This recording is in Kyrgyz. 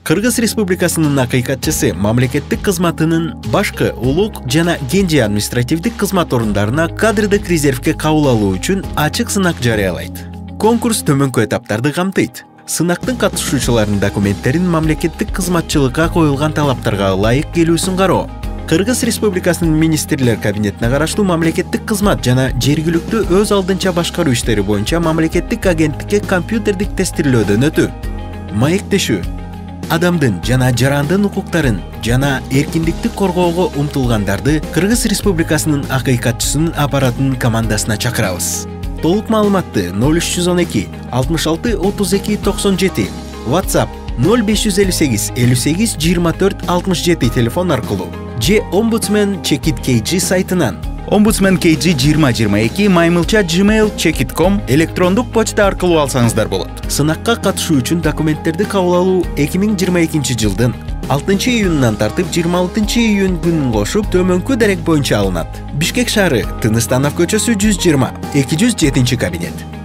Кыргыз Республикасынын акыйкатчысы мамлекеттик кызматынын башкы улук жана кенже административдик кызмат орундарына кадрдык резервге кабыл алуу үчүн ачык сынак жарыялайт. Конкурс төмөнкү этаптарды камтыйт. Сынактын катышуучуларынын документтерин мамлекеттик кызматчылыкка коюлган талаптарга ылайык келүүсүн кароо. Кыргыз Республикасынын министрлер кабинетине караштуу мамлекеттик кызмат жана жергиликтүү өз алдынча башкаруу иштери боюнча мамлекеттик агенттикке компьютердик тестирлөөдөн өтүү. Маектешүү адамдын жана жарандын укуктарын жана эркиндикти коргоого умтулгандарды Кыргыз Республикасынын акыйкатчысынын аппаратынын командасына чакырабыз. Толук маалыматты 0312 66 32 97 WhatsApp 0558 58 24 67 телефон аркылуу же Ombudsman Check-it KG сайтынан Ombudsman KG 2022 @gmail.com электрондук почта аркылуу алсаңыздар болот. Сынакка катышуу үчүн документтерди кабыл алуу 2022 жылдын 6 июнунан тартып 26 июнь күнүн кошуп төмөнкү дарек боюнча алынат. Бишкек шаары, Тыныстанов көчөсү 120, 207 кабинет.